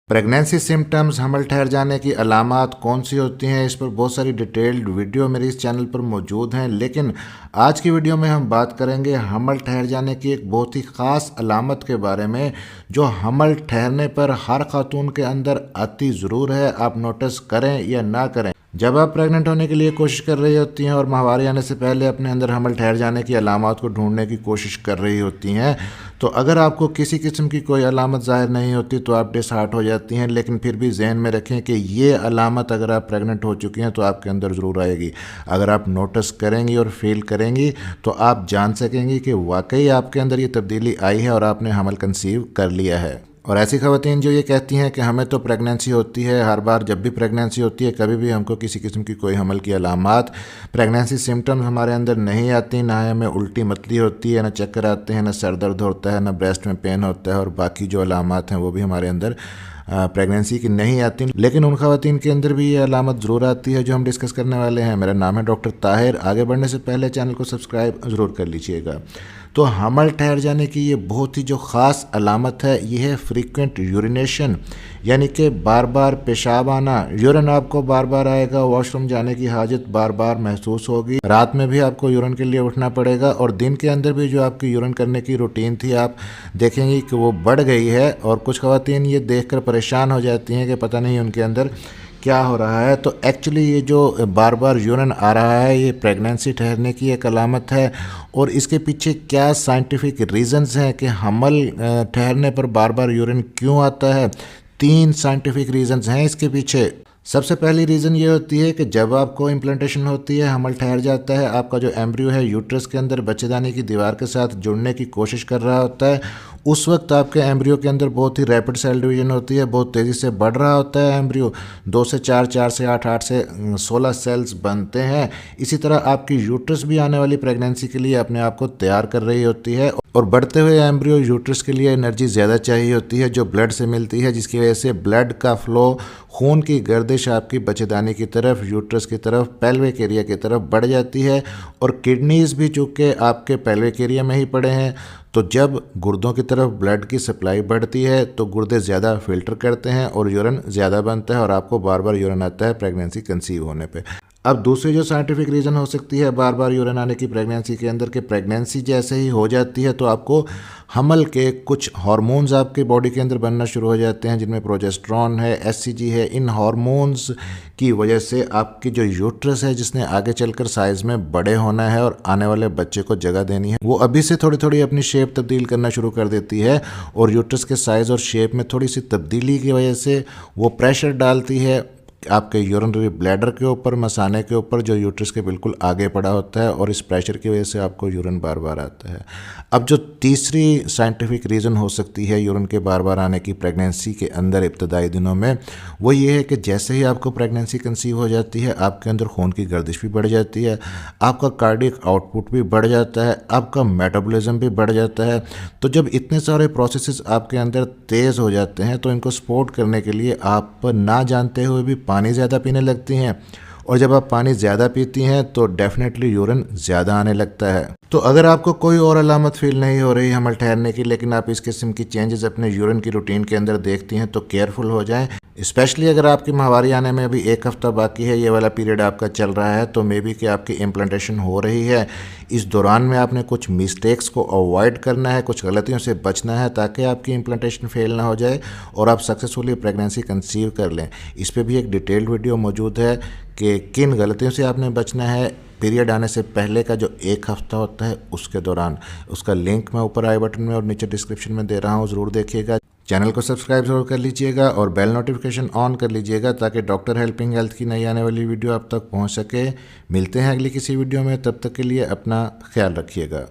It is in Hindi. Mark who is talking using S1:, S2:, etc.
S1: प्रेगनेंसी सिम्टम्स, हमल ठहर जाने की अलामात कौन सी होती हैं, इस पर बहुत सारी डिटेल्ड वीडियो मेरे इस चैनल पर मौजूद हैं। लेकिन आज की वीडियो में हम बात करेंगे हमल ठहर जाने की एक बहुत ही ख़ास अलामत के बारे में, जो हमल ठहरने पर हर खातून के अंदर आती ज़रूर है, आप नोटिस करें या ना करें। जब आप प्रेग्नेंट होने के लिए कोशिश कर रही होती हैं और माहवारी आने से पहले अपने अंदर हमल ठहर जाने की अलामत को ढूंढने की कोशिश कर रही होती हैं, तो अगर आपको किसी किस्म की कोई अलामत ज़ाहिर नहीं होती तो आप डिसहार्ट हो जाती हैं। लेकिन फिर भी जहन में रखें कि ये अलामत अगर आप प्रेग्नेंट हो चुकी हैं तो आपके अंदर ज़रूर आएगी। अगर आप नोटिस करेंगी और फील करेंगी तो आप जान सकेंगी कि वाकई आपके अंदर ये तब्दीली आई है और आपने हमल कंसीव कर लिया है। और ऐसी ख़वातीन जो ये कहती हैं कि हमें तो प्रेगनेंसी होती है, हर बार जब भी प्रेगनेंसी होती है कभी भी हमको किसी किस्म की कोई हमल की अलामात, प्रेगनेंसी सिम्टम्स हमारे अंदर नहीं आती, ना हमें उल्टी मतली होती है, ना चक्कर आते हैं, ना सर दर्द होता है, ना ब्रेस्ट में पेन होता है, और बाकी जो अलामात हैं वो भी हमारे अंदर प्रेगनेंसी की नहीं आती। लेकिन उन ख़वातीन के अंदर भी ये अलामत ज़रूर आती है जो हम डिस्कस करने वाले हैं। मेरा नाम है डॉक्टर ताहिर। आगे बढ़ने से पहले चैनल को सब्सक्राइब ज़रूर कर लीजिएगा। तो हमल ठहर जाने की ये बहुत ही जो ख़ास अलामत है ये है फ्रीक्वेंट यूरिनेशन, यानी कि बार बार पेशाब आना। यूरिन आपको बार बार आएगा, वॉशरूम जाने की हाजत बार बार महसूस होगी, रात में भी आपको यूरिन के लिए उठना पड़ेगा, और दिन के अंदर भी जो आपकी यूरिन करने की रूटीन थी आप देखेंगी कि वो बढ़ गई है। और कुछ ख़वातीन ये देखकर परेशान हो जाती हैं कि पता नहीं उनके अंदर क्या हो रहा है। तो एक्चुअली ये जो बार बार यूरिन आ रहा है ये प्रेगनेंसी ठहरने की एक अलामत है। और इसके पीछे क्या साइंटिफिक रीज़न्स हैं कि हमल ठहरने पर बार बार यूरिन क्यों आता है। 3 साइंटिफिक रीज़न्स हैं इसके पीछे। सबसे पहली रीज़न ये होती है कि जब आपको इम्प्लांटेशन होती है, हमल ठहर जाता है, आपका जो एम्ब्रियो है यूट्रस के अंदर बच्चेदानी की दीवार के साथ जुड़ने की कोशिश कर रहा होता है, उस वक्त आपके एम्ब्रियो के अंदर बहुत ही रैपिड सेल डिवीजन होती है, बहुत तेज़ी से बढ़ रहा होता है एम्ब्रियो। 2 से 4, 4 से 8, 8 से 16 सेल्स बनते हैं। इसी तरह आपकी यूट्रस भी आने वाली प्रेगनेंसी के लिए अपने आप को तैयार कर रही होती है, और बढ़ते हुए एम्ब्रियो यूट्रस के लिए एनर्जी ज़्यादा चाहिए होती है जो ब्लड से मिलती है, जिसकी वजह से ब्लड का फ्लो, खून की गर्दिश आपकी बच्चेदानी की तरफ, यूट्रस की तरफ, पेल्विक एरिया की तरफ बढ़ जाती है। और किडनीज़ भी चूँकि आपके पेल्विक एरिया में ही पड़े हैं, तो जब गुर्दों की तरफ ब्लड की सप्लाई बढ़ती है तो गुर्दे ज़्यादा फिल्टर करते हैं और यूरिन ज़्यादा बनता है और आपको बार बार यूरिन आता है प्रेगनेंसी कंसीव होने पे। अब दूसरी जो साइंटिफिक रीज़न हो सकती है बार बार यूरिन आने की प्रेगनेंसी के अंदर, कि प्रेगनेंसी जैसे ही हो जाती है तो आपको हमल के कुछ हार्मोन्स आपके बॉडी के अंदर बनना शुरू हो जाते हैं, जिनमें प्रोजेस्टेरॉन है, एचसीजी है। इन हार्मोन्स की वजह से आपकी जो यूट्रस है, जिसने आगे चलकर साइज़ में बड़े होना है और आने वाले बच्चे को जगह देनी है, वो अभी से थोड़ी थोड़ी अपनी शेप तब्दील करना शुरू कर देती है। और यूट्रस के साइज़ और शेप में थोड़ी सी तब्दीली की वजह से वो प्रेशर डालती है आपके यूरिनरी ब्लैडर के ऊपर, मसाने के ऊपर, जो यूट्रस के बिल्कुल आगे पड़ा होता है, और इस प्रेशर की वजह से आपको यूरिन बार बार आता है। अब जो तीसरी साइंटिफिक रीज़न हो सकती है यूरिन के बार बार आने की प्रेगनेंसी के अंदर इब्तदाई दिनों में, वो ये है कि जैसे ही आपको प्रेगनेंसी कंसीव हो जाती है आपके अंदर खून की गर्दिश भी बढ़ जाती है, आपका कार्डियक आउटपुट भी बढ़ जाता है, आपका मेटाबॉलिज्म भी बढ़ जाता है। तो जब इतने सारे प्रोसेसेस आपके अंदर तेज़ हो जाते हैं तो इनको सपोर्ट करने के लिए आप ना जानते हुए भी पानी ज़्यादा पीने लगती हैं, और जब आप पानी ज़्यादा पीती हैं तो डेफिनेटली यूरिन ज़्यादा आने लगता है। तो अगर आपको कोई और अलामत फील नहीं हो रही हमल ठहरने की, लेकिन आप इस किस्म की चेंजेस अपने यूरिन की रूटीन के अंदर देखती हैं, तो केयरफुल हो जाएं। स्पेशली अगर आपकी माहवारी आने में अभी 1 हफ्ता बाकी है, ये वाला पीरियड आपका चल रहा है, तो मे बी कि आपकी इम्प्लांटेशन हो रही है। इस दौरान में आपने कुछ मिस्टेक्स को अवॉइड करना है, कुछ गलतियों से बचना है, ताकि आपकी इम्प्लांटेशन फेल ना हो जाए और आप सक्सेसफुली प्रेगनेंसी कंसीव कर लें। इस पर भी एक डिटेल्ड वीडियो मौजूद है कि किन गलतियों से आपने बचना है पीरियड आने से पहले का जो 1 हफ्ता होता है उसके दौरान। उसका लिंक मैं ऊपर आई बटन में और नीचे डिस्क्रिप्शन में दे रहा हूँ, ज़रूर देखिएगा। चैनल को सब्सक्राइब ज़रूर कर लीजिएगा और बेल नोटिफिकेशन ऑन कर लीजिएगा, ताकि डॉक्टर हेल्पिंग हेल्थ की नई आने वाली वीडियो आप तक पहुँच सके। मिलते हैं अगली किसी वीडियो में, तब तक के लिए अपना ख्याल रखिएगा।